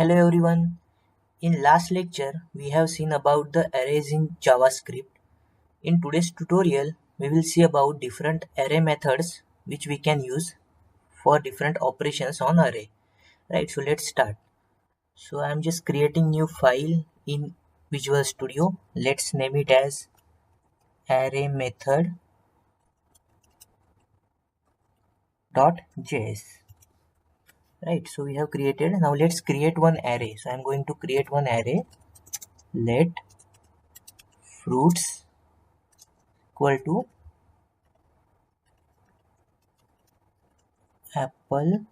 Hello everyone. In last lecture, we have seen about the arrays in JavaScript. In today's tutorial, we will see about different array methods which we can use for different operations on array. Right, so let's start. So I'm just creating new file in Visual Studio. Let's name it as array method.js. Right, so we have created. Now let's create one array. So I'm going to create one array. Let fruits equal to apple,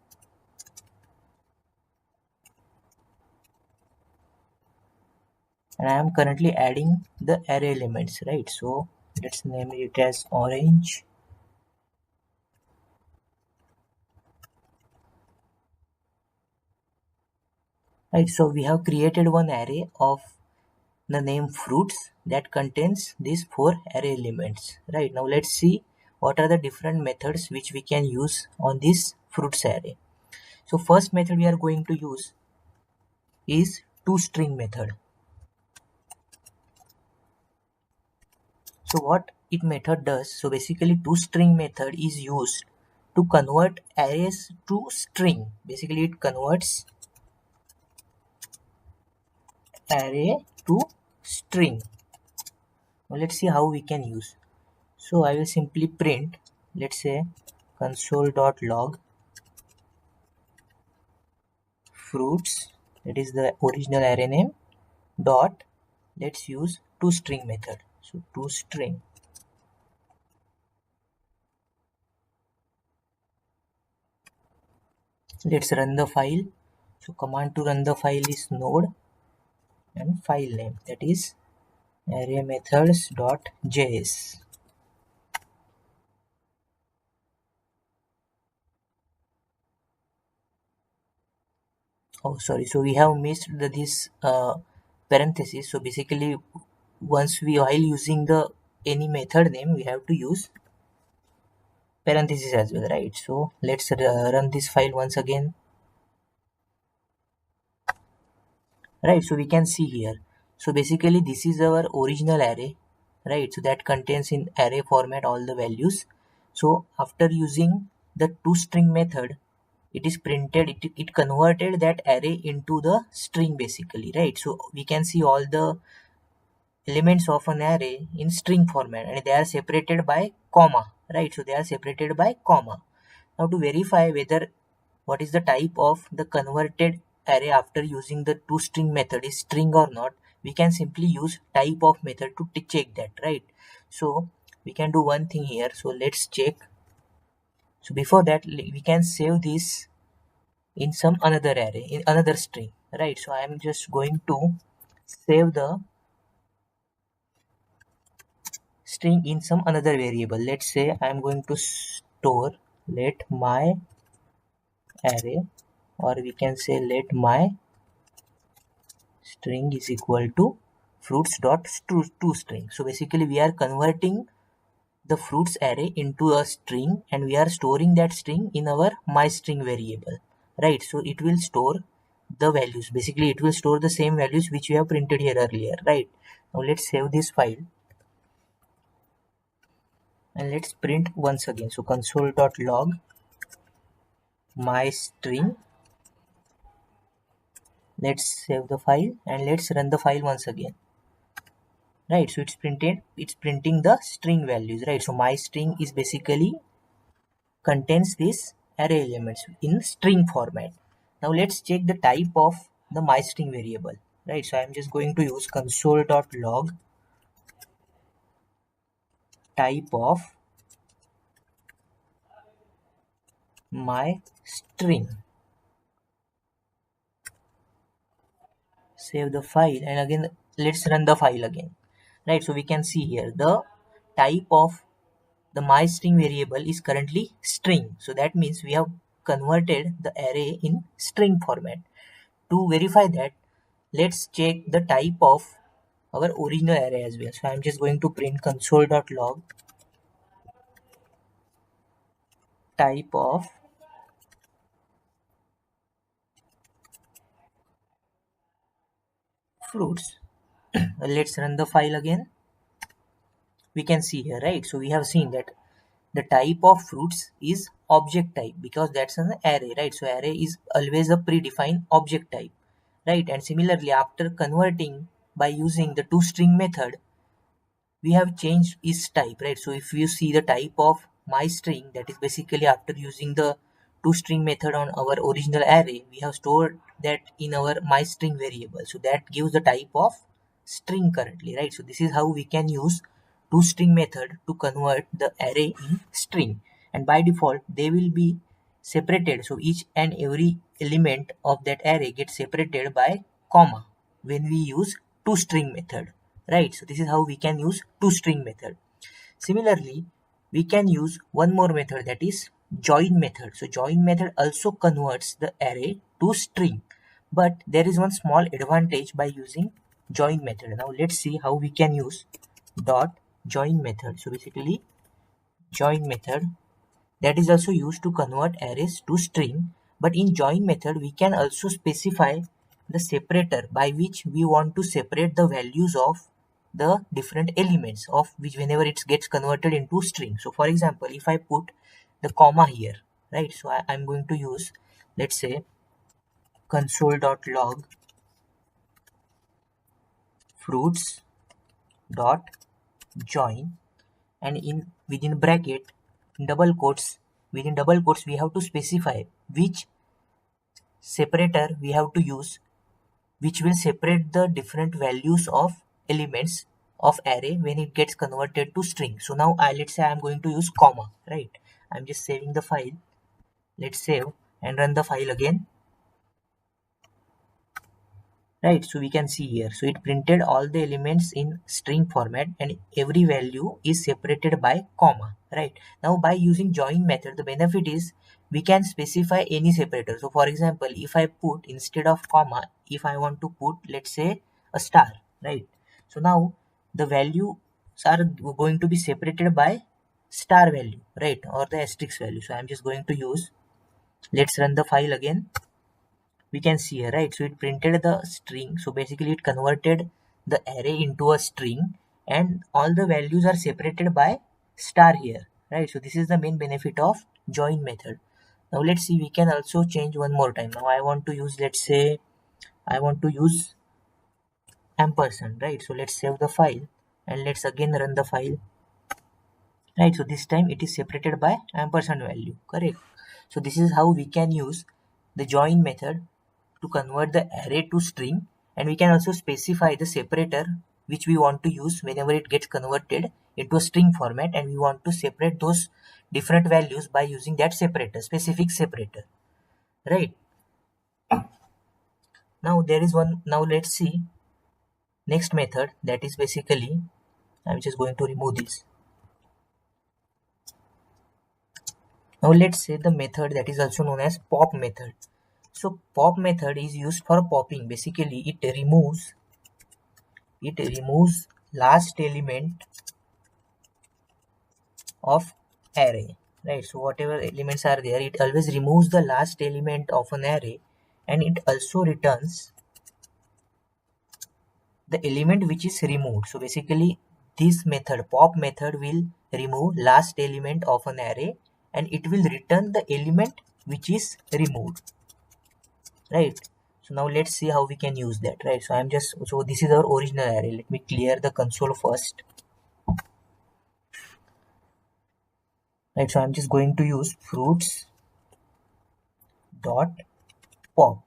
and I am currently adding the array elements, right? So let's name it as orange, right? So we have created one array of the name fruits that contains these four array elements, right? Now let's see what are the different methods which we can use on this fruits array. So first method we are going to use is toString method. So what it method does, so basically toString method is used to convert arrays to string. Basically it converts array to string. Now let's see how we can use. So I will simply print, let's say console.log fruits, that is the original array name, dot, let's use toString method. So toString. Let's run the file. So command to run the file is node and file name, that is array methods.js. Oh sorry, so we have missed this parenthesis. So basically once we while using the any method name we have to use parenthesis as well, right? So let's run this file once again. Right, so we can see here, so basically this is our original array, right? So that contains in array format all the values. So after using the toString method, it is printed, it converted that array into the string basically, right? So we can see all the elements of an array in string format and they are separated by comma, right? So they are separated by comma. Now to verify whether what is the type of the converted array after using the toString method is string or not, we can simply use type of method to check that, right? So we can do one thing here. So let's check. So before that we can save this in some another array, in another string, right? So I am just going to save the string in some another variable. Let's say I am going to store let my array, or we can say let my string is equal to fruits dot to string. So basically we are converting the fruits array into a string and we are storing that string in our my string variable, right? So it will store the values, basically it will store the same values which we have printed here earlier, right? Now let's save this file and let's print once again. So console.log my string, let's save the file and let's run the file once again, right? So it's printing the string values, right? So my string is basically contains this array elements in string format. Now let's check the type of the my string variable, right? So I'm just going to use console.log type of my string, save the file and again let's run the file again, right? So we can see here the type of the my string variable is currently string, so that means we have converted the array in string format. To verify that, let's check the type of our original array as well. So I'm just going to print console.log type of fruits. Let's run the file again. We can see here, right? So we have seen that the type of fruits is object type because that's an array, right? So array is always a predefined object type, right? And similarly, after converting by using the toString method, we have changed its type, right? So if you see the type of my string, that is basically after using the toString method on our original array, we have stored that in our my string variable. So that gives the type of string currently, right? So this is how we can use toString method to convert the array in string, and by default they will be separated. So each and every element of that array gets separated by comma when we use toString method, right? So this is how we can use toString method. Similarly, we can use one more method, that is join method. So join method also converts the array to string, but there is one small advantage by using join method. Now let's see how we can use dot join method. So basically join method, that is also used to convert arrays to string, but in join method we can also specify the separator by which we want to separate the values of the different elements of which whenever it gets converted into string. So for example, if I put the comma here, right? So I'm going to use, let's say, console.log fruits dot join, and in within bracket double quotes, within double quotes we have to specify which separator we have to use, which will separate the different values of elements of array when it gets converted to string. So now let's say I'm going to use comma, right? I'm just saving the file. Let's save and run the file again, right? So we can see here, so it printed all the elements in string format and every value is separated by comma, right? Now by using join method, the benefit is we can specify any separator. So for example, if I put instead of comma, if I want to put, let's say, a star, right? So now the values are going to be separated by star value, right, or the asterisk value. So I'm just going to use, let's run the file again. We can see here, right? So it printed the string. So basically it converted the array into a string and all the values are separated by star here, right? So this is the main benefit of join method. Now let's see, we can also change one more time. Now I want to use, let's say, I want to use ampersand, right? So let's save the file and let's again run the file, right? So this time it is separated by ampersand value, correct? So this is how we can use the join method to convert the array to string, and we can also specify the separator which we want to use whenever it gets converted into a string format, and we want to separate those different values by using that separator, specific separator, right? Now there is one, now let's see next method, that is basically, I'm just going to remove this. Now let's say the method that is also known as pop method. So pop method is used for popping. Basically it removes last element of array, right? So whatever elements are there, it always removes the last element of an array, and it also returns the element which is removed. So basically this method, pop method, will remove last element of an array and it will return the element which is removed, right? So now let's see how we can use that, right? So I'm just, so this is our original array. Let me clear the console first, right? So I'm just going to use fruits dot pop,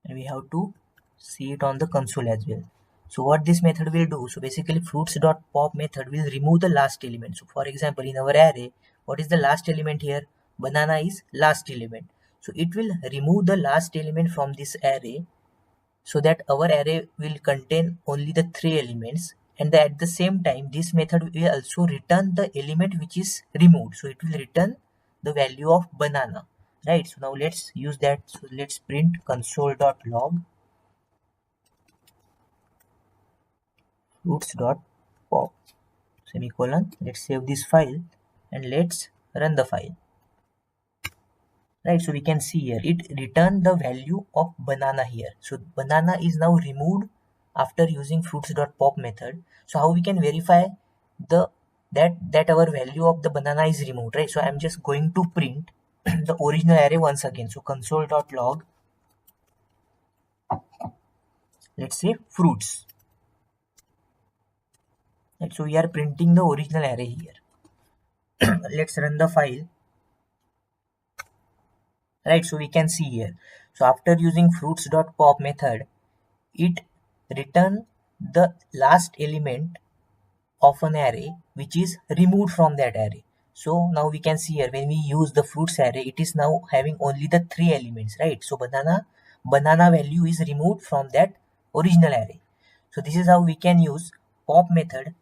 and we have to see it on the console as well. So what this method will do, so basically fruits.pop method will remove the last element. So for example, in our array, what is the last element here? Banana is last element. So it will remove the last element from this array so that our array will contain only the three elements, and at the same time this method will also return the element which is removed. So it will return the value of banana, right? So now let's use that. So let's print console.log fruits.pop semicolon. Let's save this file and let's run the file. right? So we can see here it returned the value of banana here. So banana is now removed after using fruits.pop method. So how we can verify the that our value of the banana is removed, right? So I'm just going to print the original array once again. So console.log, let's say fruits, right? So we are printing the original array here. Let's run the file, right? So we can see here, so after using fruits.pop method, it return the last element of an array which is removed from that array. So now we can see here, when we use the fruits array, it is now having only the three elements, right? So banana value is removed from that original array. So this is how we can use pop method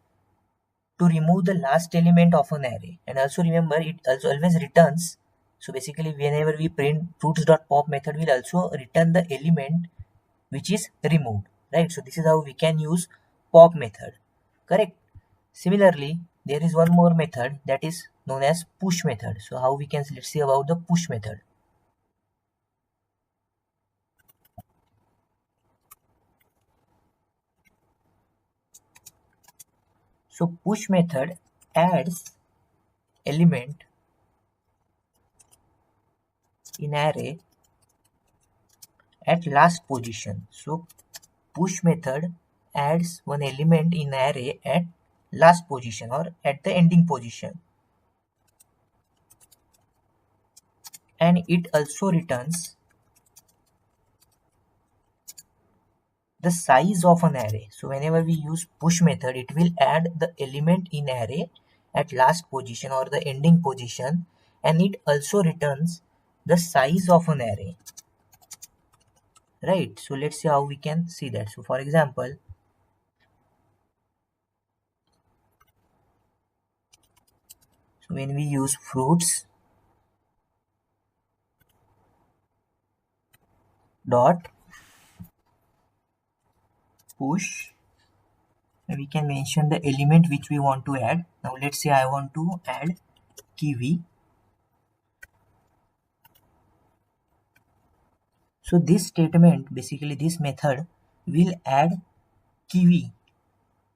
to remove the last element of an array. And also remember, it also always returns. So basically whenever we print fruits.pop method will also return the element which is removed, right? So this is how we can use pop method, correct? Similarly, there is one more method that is known as push method. So how we can, let's see about the push method. So push method adds element in array at last position. So push method adds one element in array at last position or at the ending position, and it also returns the size of an array. So whenever we use push method, it will add the element in array at last position or the ending position, and it also returns the size of an array, right? So let's see how we can see that. So for example, so when we use fruits dot push, we can mention the element which we want to add. Now let's say I want to add kiwi. So this statement, basically this method, will add kiwi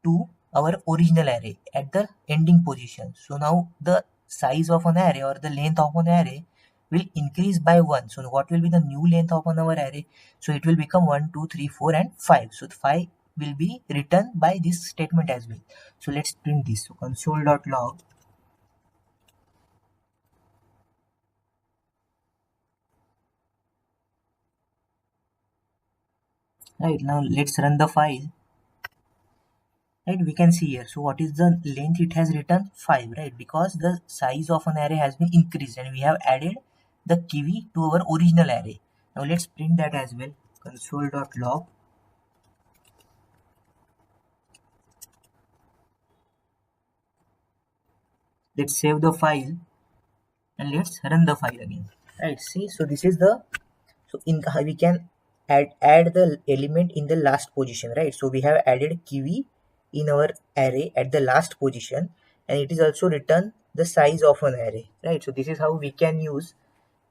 to our original array at the ending position. So now the size of an array or the length of an array will increase by 1. So what will be the new length of our array? So it will become 1, 2, 3, 4 and 5. So 5 will be written by this statement as well. So let's print this. So console.log, right? Now let's run the file, right? We can see here, so what is the length? It has written 5, right? Because the size of an array has been increased and we have added the kiwi to our original array. Now let's print that as well. Console.log, let's save the file and let's run the file again, right? See, so this is the, so in we can add the element in the last position, right? So we have added kiwi in our array at the last position, and it is also written the size of an array, right? So this is how we can use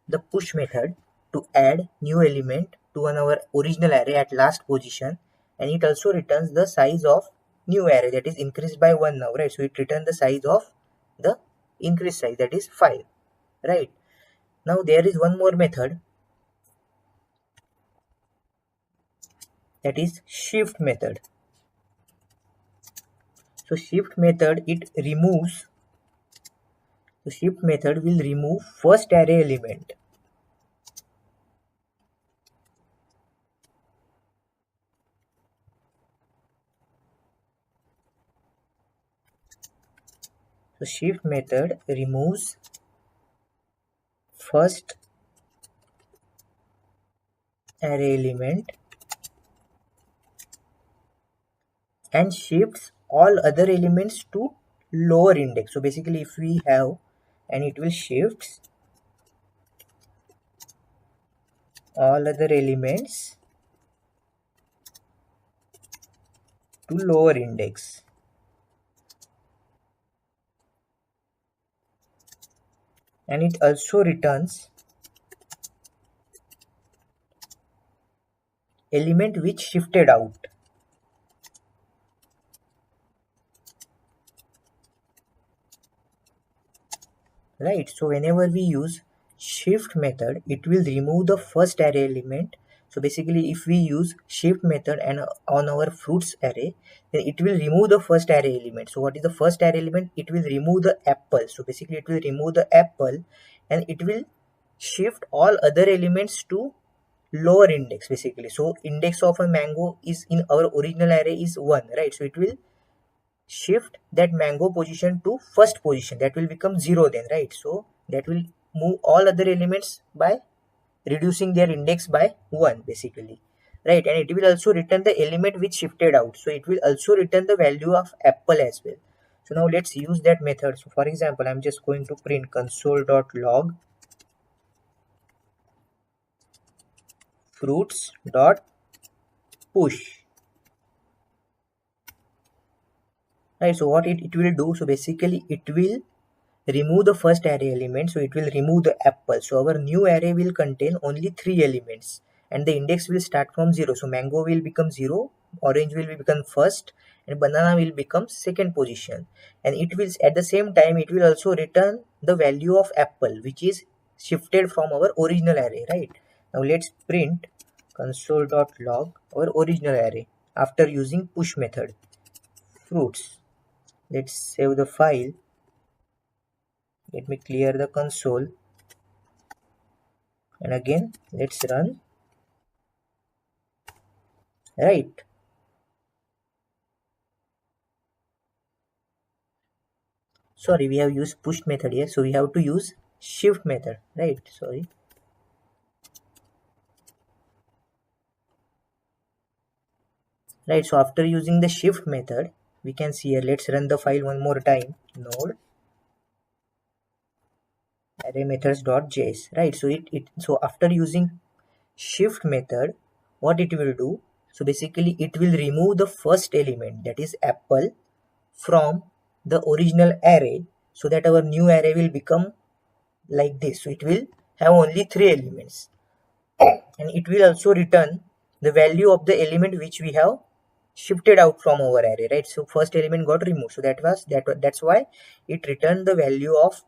the push method to add new element to our original array at last position, and it also returns the size of new array, that is increased by 1 now, right? So it returns the size of the increased size, that is 5, right? Now there is one more method, that is shift method. So shift method, it removes, the shift method will remove first array element. So shift method removes first array element and shifts all other elements to lower index. So basically if we have, and it will shifts all other elements to lower index, and it also returns element which shifted out. Right, so whenever we use shift method, it will remove the first array element. So basically if we use shift method and on our fruits array, then it will remove the first array element. So what is the first array element? It will remove the apple. So basically it will remove the apple and it will shift all other elements to lower index basically. So index of a mango is in our original array is 1, right? So it will shift that mango position to first position, that will become 0 then, right? So that will move all other elements by reducing their index by 1 basically, right? And it will also return the element which shifted out, so it will also return the value of apple as well. So now let's use that method. So for example, I'm just going to print console.log fruits.push. Right, so what it will do, so basically it will remove the first array element, so it will remove the apple. So our new array will contain only 3 elements and the index will start from 0. So mango will become 0, orange will become first, and banana will become second position. And it will at the same time it will also return the value of apple which is shifted from our original array, right? Now let's print console.log our original array after using push method fruits. Let's save the file. Let me clear the console and again let's run. Right, sorry, we have used push method here, so we have to use shift method, right? Sorry. Right, so after using the shift method, we can see here, let's run the file one more time. Node array methods.js. Right, so so after using shift method, what it will do, so basically it will remove the first element, that is apple, from the original array, so that our new array will become like this. So it will have only 3 elements and it will also return the value of the element which we have shifted out from our array, right? So first element got removed, so that's why it returned the value of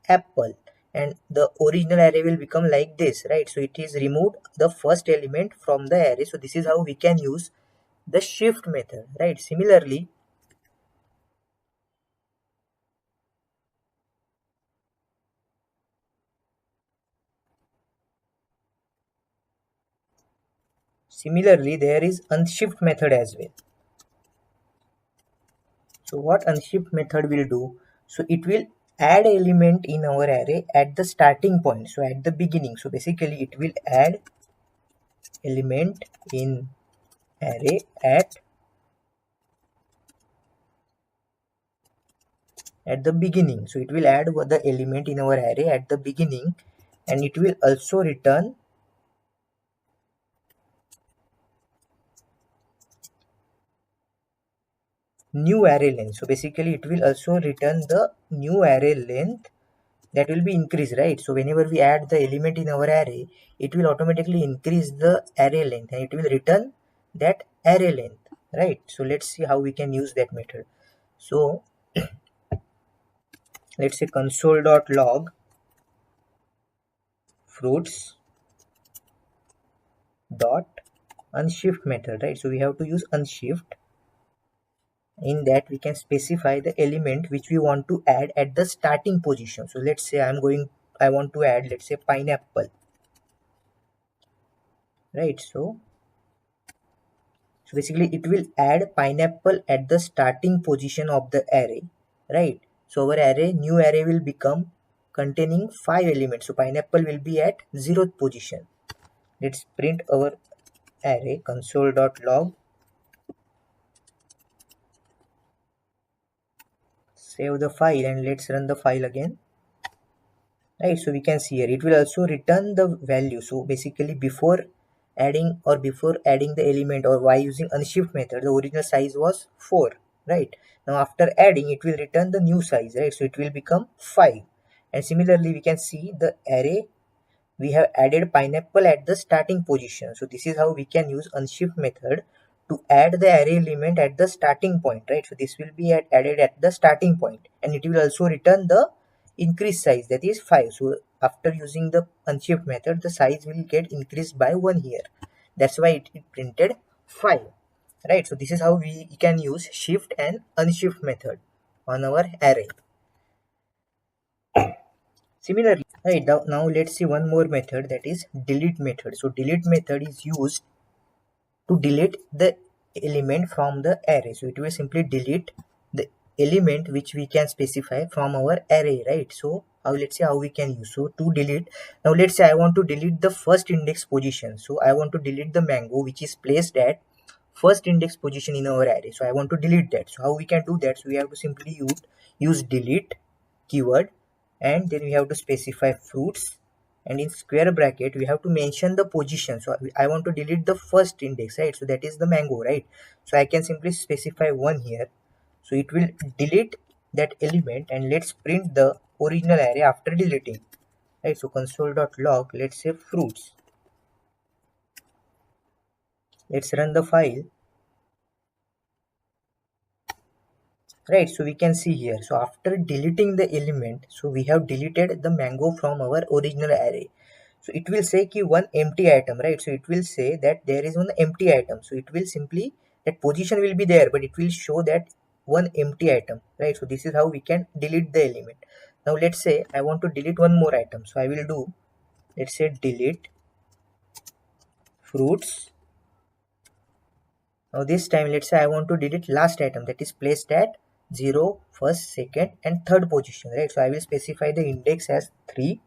apple and the original array will become like this, right? So it is removed the first element from the array. So this is how we can use the shift method, right? Similarly there is unshift method as well. So what unshift method will do, so it will add element in our array at the starting point, so at the beginning. So basically it will add element in array at the beginning. So it will add the element in our array at the beginning and it will also return new array length. So basically it will also return the new array length that will be increased, right? So whenever we add the element in our array, it will automatically increase the array length and it will return that array length, right? So let's see how we can use that method. So let's say console.log fruits dot unshift method, right? So we have to use unshift. In that we can specify the element which we want to add at the starting position. So let's say I want to add, let's say, pineapple, right? So basically it will add pineapple at the starting position of the array, right? So our new array will become containing 5 elements. So pineapple will be at 0th position. Let's print our array console.log, save the file and let's run the file again. Right, so we can see here it will also return the value. So basically before adding the element or by using unshift method, the original size was 4, right? Now after adding, it will return the new size, right? So it will become 5. And similarly we can see the array we have added pineapple at the starting position. So this is how we can use unshift method to add the array element at the starting point, right? So this will be added at the starting point, and it will also return the increased size, that is 5. So after using the unshift method, the size will get increased by 1 here. That's why it printed 5, right? So this is how we can use shift and unshift method on our array. Similarly, right, now let's see one more method, that is delete method. So delete method is used to delete the element from the array. So it will simply delete the element which we can specify from our array, right? So let's see how we can use. So to delete, now let's say I want to delete the first index position. So I want to delete the mango which is placed at first index position in our array. So I want to delete that. So how we can do that? So we have to simply use delete keyword, and then we have to specify fruits, and in square bracket we have to mention the position. So I want to delete the first index, right? So that is the mango, right? So I can simply specify 1 here. So it will delete that element, and let's print the original array after deleting, right? So console.log, let's say fruits. Let's run the file. Right, so we can see here, so after deleting the element, so we have deleted the mango from our original array. So it will say ki one empty item, right? So it will say that there is one empty item. So it will simply, that position will be there, but it will show that one empty item, right? So this is how we can delete the element. Now let's say I want to delete one more item. So I will do, let's say delete fruits. Now this time, let's say I want to delete last item, that is placed at 0, first, second and third position, right? So I will specify the index as 3,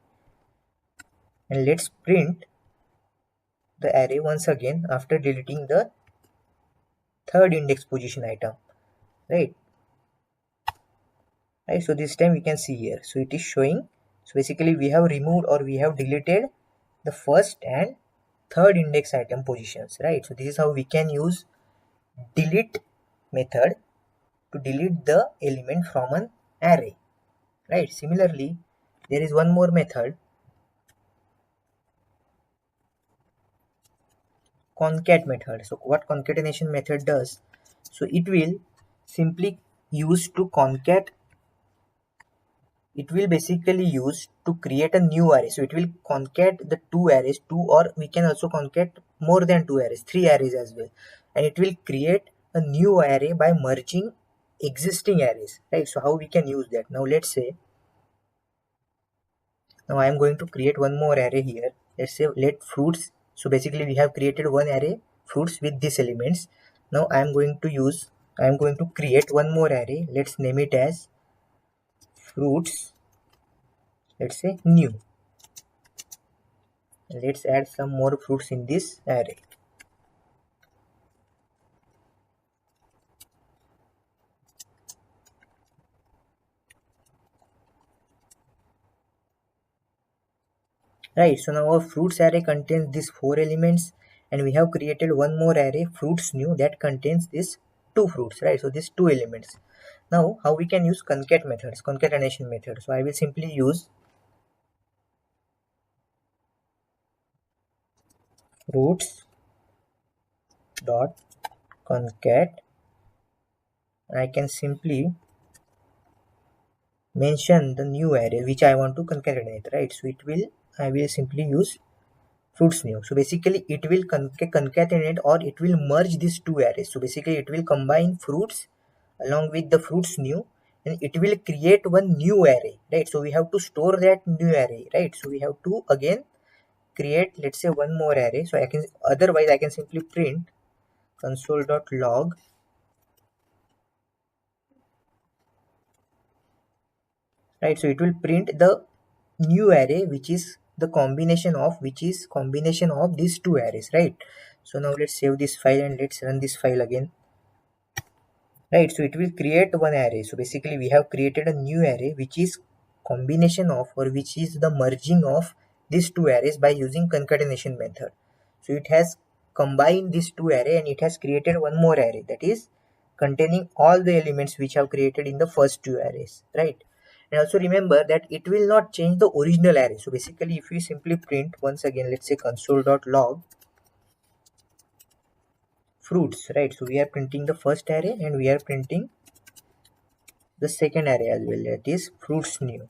and let's print the array once again after deleting the third index position item, right? Right, so this time we can see here, so it is showing. So basically we have removed, or we have deleted the first and third index item positions, right? So this is how we can use delete method to delete the element from an array, right? Similarly, there is one more method, concat method. So what concatenation method does, so it will simply use to concat, it will basically use to create a new array. So it will concat the two arrays, two, or we can also concat more than two arrays, three arrays as well, and it will create a new array by merging existing arrays, right? So how we can use that? Now let's say, now I am going to create one more array here. Let's say let fruits. So basically we have created one array fruits with these elements. Now I am going to create one more array. Let's name it as fruits. Let's say new. Let's add some more fruits in this array. Right, so now our fruits array contains these 4 elements, and we have created one more array fruits new that contains these 2 fruits, right? So these 2 elements. Now how we can use concatenation method. So I will simply use fruits dot concat. I can simply mention the new array which I want to concatenate, right? So I will simply use fruits new. So basically it will concatenate, or it will merge these two arrays. So basically it will combine fruits along with the fruits new, and it will create one new array, right? So we have to store that new array, right? So we have to again create, let's say, one more array. So I can, otherwise I can simply print console.log, right? So it will print the new array which is combination of these two arrays, right? So now let's save this file and let's run this file again, right? So it will create one array. So basically we have created a new array which is combination of, or which is the merging of these two arrays by using concatenation method. So it has combined these two array, and it has created one more array that is containing all the elements which have created in the first two arrays, right? And also remember that it will not change the original array. So basically if we simply print once again, let's say console.log fruits, right? So we are printing the first array and we are printing the second array as well, that is fruits new,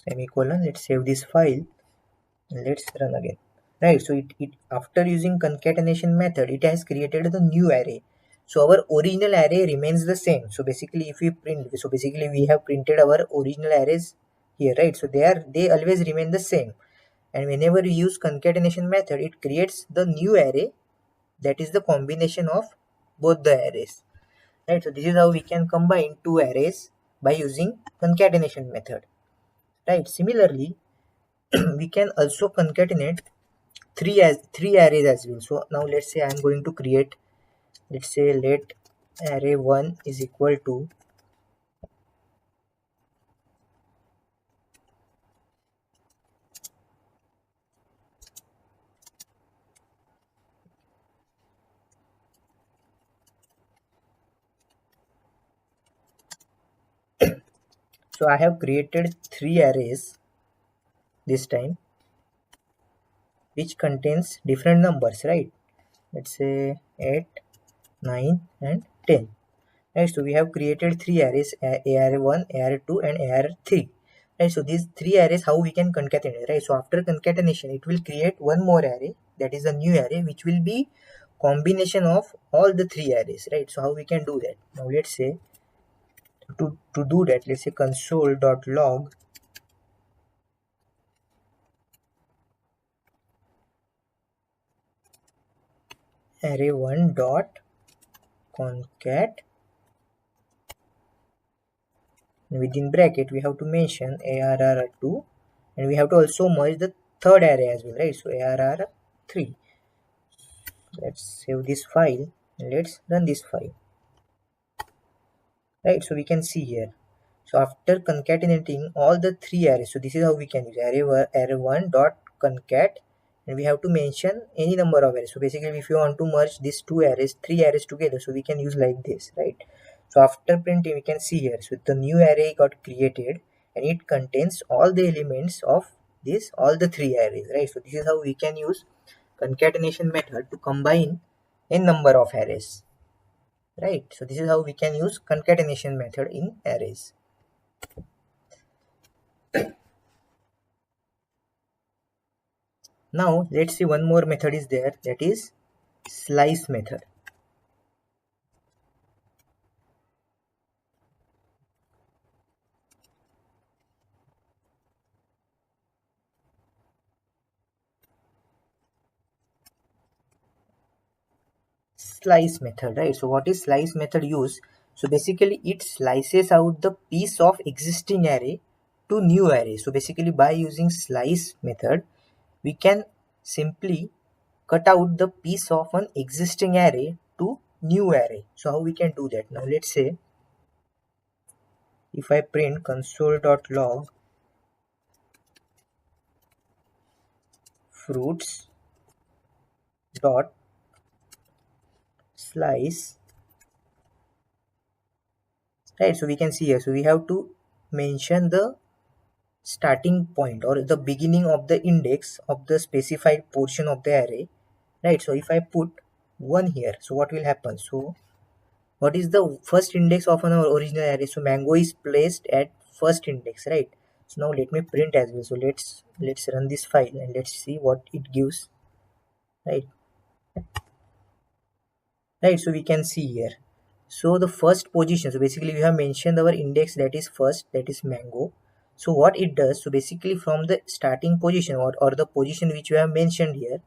semicolon. Let's save this file and let's run again, right? So it after using concatenation method, it has created the new array. So our original array remains the same. So basically if we print, so basically we have printed our original arrays here, right? So they always remain the same, and whenever we use concatenation method, it creates the new array that is the combination of both the arrays, right? So this is how we can combine two arrays by using concatenation method, right? Similarly we can also concatenate three arrays as well. So now let's say I'm going to create, let's say let array 1 is equal to, so I have created three arrays this time which contains different numbers, right? Let's say 8, 9 and 10. Right, so we have created three arrays, AR1, AR2 and AR3. Right, so these three arrays, how we can concatenate, right? So after concatenation, it will create one more array, that is a new array, which will be combination of all the three arrays, right? So how we can do that? Now let's say to do that, let's say console.log array1 dot concat, within bracket we have to mention arr2, and we have to also merge the third array as well, right? So arr3. Let's save this file and let's run this file, right? So we can see here, so after concatenating all the three arrays, so this is how we can use array1 dot concat, and we have to mention any number of arrays. So basically if you want to merge these three arrays together, so we can use like this, right? So after printing, we can see here, so the new array got created and it contains all the elements of this all the three arrays, right? So this is how we can use concatenation method to combine a number of arrays, right? So this is how we can use concatenation method in arrays. Now let's see one more method is there, that is slice method. Slice method, right? So what is slice method use? So basically it slices out the piece of existing array to new array. So basically by using slice method, we can simply cut out the piece of an existing array to new array. So how we can do that? Now let's say if I print console.log fruits dot slice, right? So we can see here, so we have to mention the starting point or the beginning of the index of the specified portion of the array, right? So if I put 1 here, so what will happen? So what is the first index of an original array? So mango is placed at first index, right? So now let me print as well. So let's run this file and let's see what it gives, right? Right, so we can see here, so the first position, so basically we have mentioned our index that is first, that is mango. So what it does, so basically from the starting position or the position which we have mentioned here,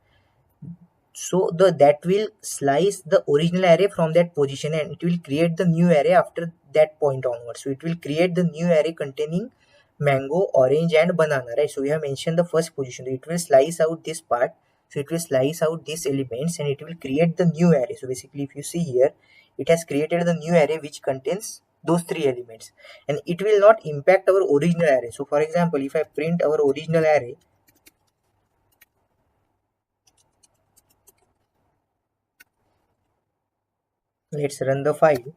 so that will slice the original array from that position and it will create the new array after that point onwards. So it will create the new array containing mango, orange and banana, right? So we have mentioned the first position, so it will slice out this part, so it will slice out these elements and it will create the new array. So basically if you see here, it has created the new array which contains those three elements, and it will not impact our original array. So for example, if I print our original array, let's run the file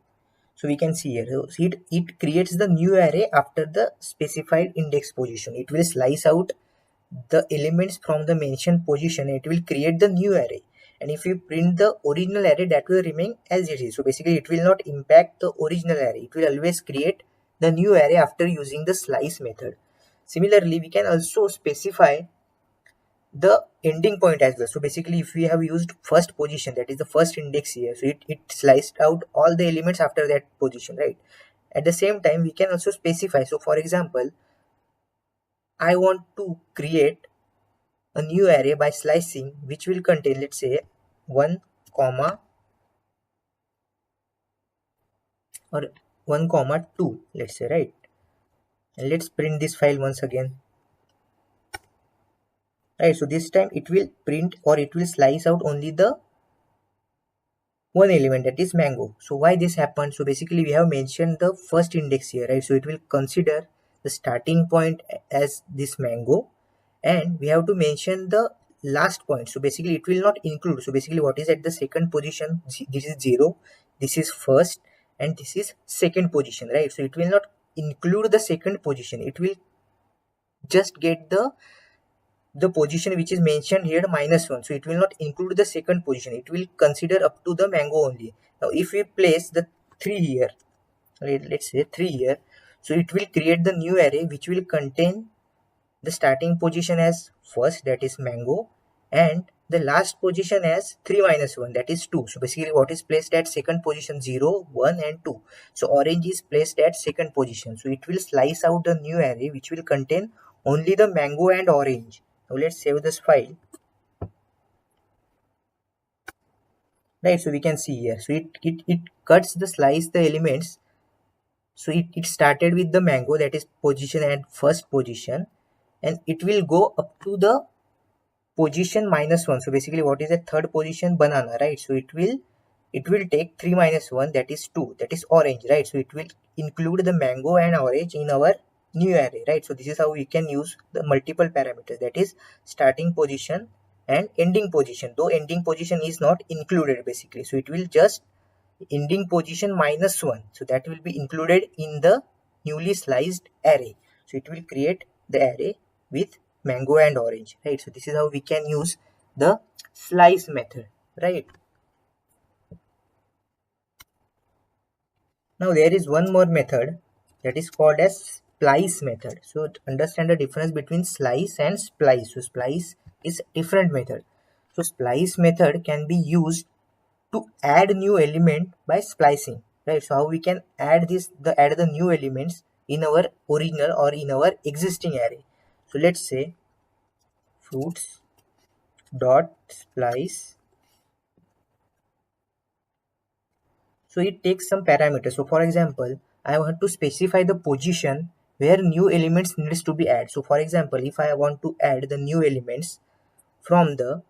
So we can see here, so it creates the new array after the specified index position. It will slice out the elements from the mentioned position. It will create the new array, and if we print the original array, that will remain as it is. So basically it will not impact the original array. It will always create the new array after using the slice method. Similarly, we can also specify the ending point as well. So basically if we have used first position, that is the first index here, so it sliced out all the elements after that position, right? At the same time we can also specify, so for example, I want to create a new array by slicing, which will contain, let's say, 1 comma or 1 comma 2, let's say, right? And let's print this file once again, right? So this time it will print, or it will slice out only the one element, that is mango. So why this happened? So basically we have mentioned the first index here, right? So it will consider the starting point as this mango, and we have to mention the last point. So basically it will not include, so basically what is at the second position, this is 0, this is first, and this is second position, right? So it will not include the second position. It will just get the position which is mentioned here -1. So it will not include the second position. It will consider up to the mango only. Now if we place the 3 here, let's say 3 here, so it will create the new array which will contain the starting position as first, that is mango, and the last position as 3 minus 1, that is 2. So basically what is placed at second position, 0, 1 and 2. So orange is placed at second position. So it will slice out the new array which will contain only the mango and orange. Now let's save this file, right? So we can see here, so it cuts the slice the elements. So it started with the mango, that is position and first position, and it will go up to the position -1. So basically what is the third position, banana, right? So it will take 3 minus 1, that is 2, that is orange, right? So it will include the mango and orange in our new array, right? So this is how we can use the multiple parameters, that is starting position and ending position, though ending position is not included basically. So it will just ending position -1, so that will be included in the newly sliced array. So it will create the array with mango and orange, right? So this is how we can use the slice method, right? Now there is one more method that is called as splice method. So to understand the difference between slice and splice, so splice is different method. So splice method can be used to add new element by splicing, right? So how we can add the new elements in our original or in our existing array. So let's say fruits dot splice. So it takes some parameters. So for example, I want to specify the position where new elements needs to be added. So for example, if I want to add the new elements from the,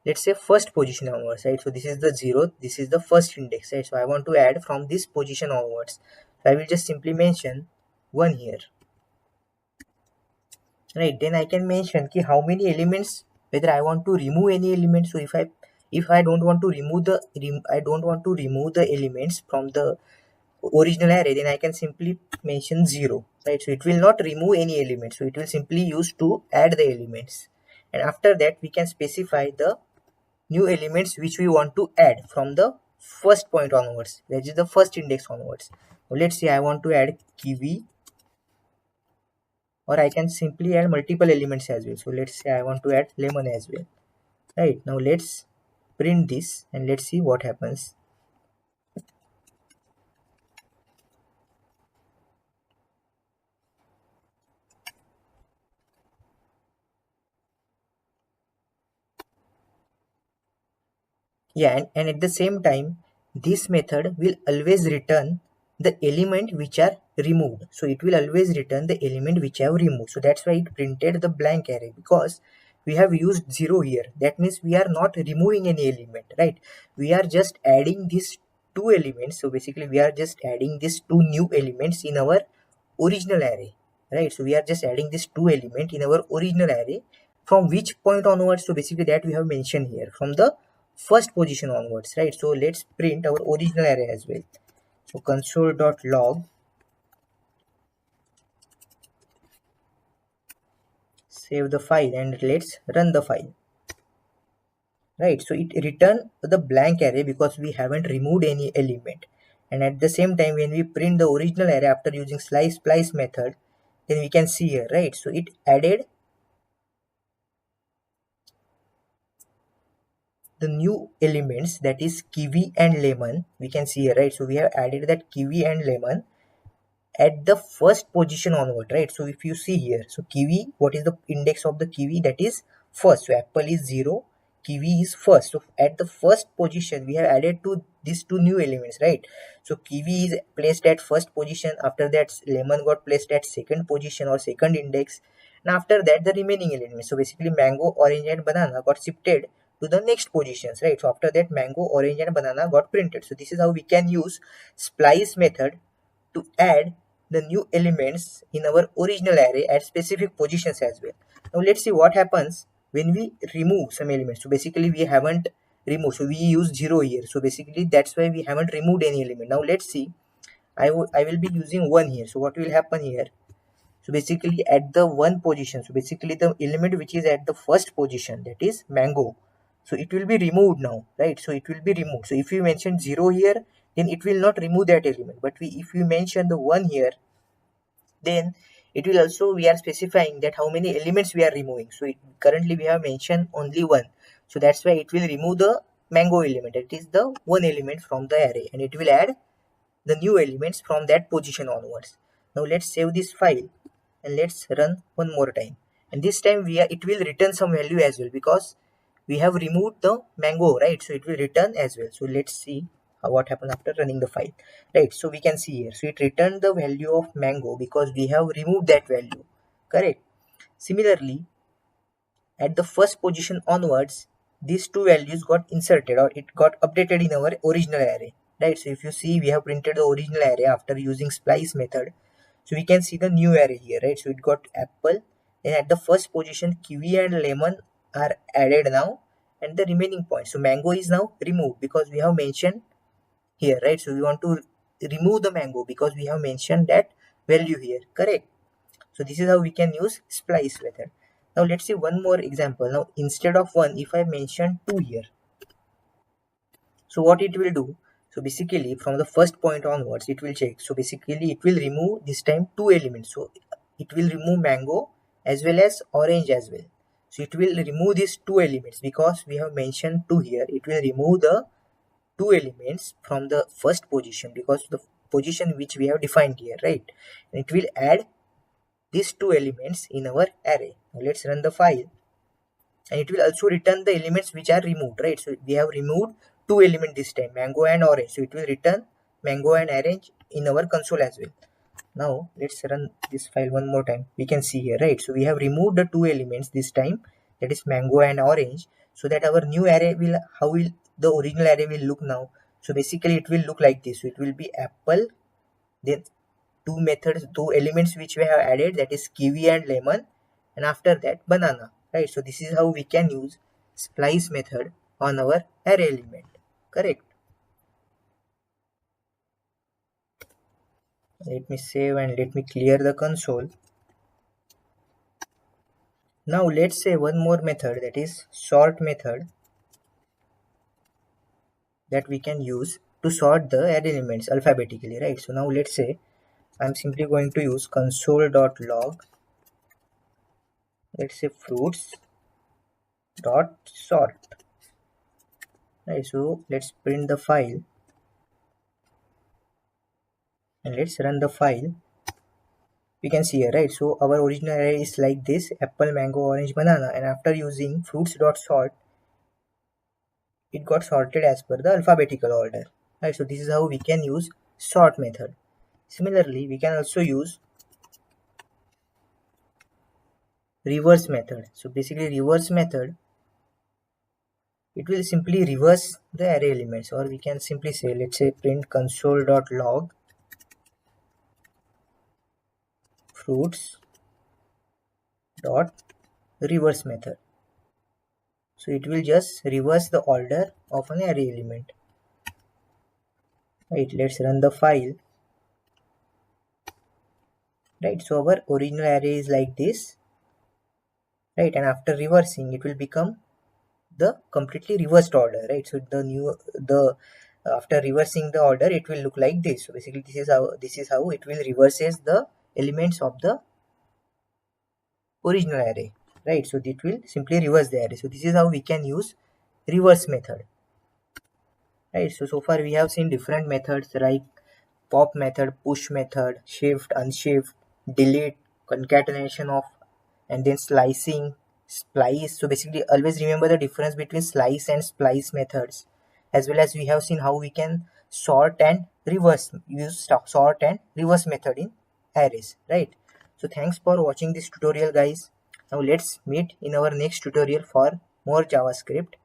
let's say, first position onwards, right? So this is the 0, this is the first index, right? So I want to add from this position onwards. So I will just simply mention 1 here, right? Then I can mention ki how many elements, whether I want to remove any element. So if I don't want to remove the elements from the original array, then I can simply mention 0, right? So it will not remove any element, so it will simply use to add the elements. And after that we can specify the new elements which we want to add from the first point onwards, that is the first index onwards. So let's say I want to add kiwi, or I can simply add multiple elements as well. So let's say I want to add lemon as well, right? Now let's print this and let's see what happens. Yeah, and at the same time this method will always return the element which are removed. So it will always return the element which I have removed. So that's why it printed the blank array, because we have used 0 here. That means we are not removing any element, right? We are just adding these two elements. So basically we are just adding these two new elements in our original array, right? So we are just adding this two element in our original array. From which point onwards? So basically that we have mentioned here, from the first position onwards, right? So let's print our original array as well. So console.log, save the file and let's run the file. Right, so it return the blank array because we haven't removed any element. And at the same time, when we print the original array after using splice method, then we can see here, right? So it added the new elements, that is kiwi and lemon. We can see here, right? So we have added that kiwi and lemon at the first position onward, right? So if you see here, so kiwi, what is the index of the kiwi? That is first. So apple is 0, kiwi is first. So at the first position we have added to these two new elements, right? So kiwi is placed at first position, after that lemon got placed at second position or second index, and after that the remaining elements. So basically mango, orange and banana got shifted to the next positions, right? So after that mango, orange and banana got printed. So this is how we can use splice method to add the new elements in our original array at specific positions as well. Now let's see what happens when we remove some elements. So basically we haven't removed, so we use 0 here, so basically that's why we haven't removed any element. Now let's see, I will be using 1 here. So what will happen here? So basically at the 1 position, so basically the element which is at the first position, that is mango, so it will be removed now, right? So it will be removed. So if you mention 0 here, then it will not remove that element, but if you mention the 1 here, then it will also, we are specifying that how many elements we are removing. So currently we have mentioned only 1, so that's why it will remove the mango element, that is the 1 element from the array, and it will add the new elements from that position onwards. Now let's save this file and let's run one more time, and this time it will return some value as well because we have removed the mango, right? So it will return as well. So let's see what happens after running the file, right? So we can see here, so it returned the value of mango because we have removed that value, correct? Similarly, at the first position onwards, these two values got inserted or it got updated in our original array, right? So if you see, we have printed the original array after using splice method, so we can see the new array here, right? So it got apple, and at the first position kiwi and lemon are added now, and the remaining point, so mango is now removed because we have mentioned here, right? So we want to remove the mango because we have mentioned that value here, correct? So this is how we can use splice method. Now let's see one more example. Now instead of 1, if I mention 2 here, so what it will do? So basically from the first point onwards it will check. So basically it will remove this time 2 elements. So it will remove mango as well as orange as well. So it will remove these 2 elements because we have mentioned 2 here. It will remove the 2 elements from the first position because the position which we have defined here, right? And it will add these 2 elements in our array. Now let's run the file, and it will also return the elements which are removed, right? So we have removed 2 elements this time, mango and orange, so it will return mango and orange in our console as well. Now let's run this file one more time. We can see here, right? So we have removed the 2 elements this time, that is mango and orange, so that our new array will, how will the original array will look now? So basically it will look like this. So it will be apple, then two elements which we have added, that is kiwi and lemon, and after that banana, right? So this is how we can use splice method on our array element, correct? Let me save and let me clear the console. Now let's say one more method, that is sort method, that we can use to sort the array elements alphabetically, right? So now let's say I'm simply going to use console.log, let's say fruits dot sort, right? So let's print the file and let's run the file. We can see here, right? So our original array is like this: apple, mango, orange, banana, and after using fruits dot sort, it got sorted as per the alphabetical order, right? So this is how we can use sort method. Similarly, we can also use reverse method. So basically reverse method, it will simply reverse the array elements, or we can simply say, let's say print console.log fruits dot reverse method. So it will just reverse the order of an array element. right? Let's run the file, right? So our original array is like this, right? And after reversing, it will become the completely reversed order, right? So the after reversing the order, it will look like this. So basically, this is how it will reverses the elements of the original array, right? So it will simply reverse the array. So this is how we can use reverse method, right? So far we have seen different methods like pop method, push method, shift, unshift, delete, concatenation of, and then slicing, splice. So basically always remember the difference between slice and splice methods, as well as we have seen how we can sort and reverse, use sort and reverse method in arrays, right? So thanks for watching this tutorial, guys. Now let's meet in our next tutorial for more JavaScript.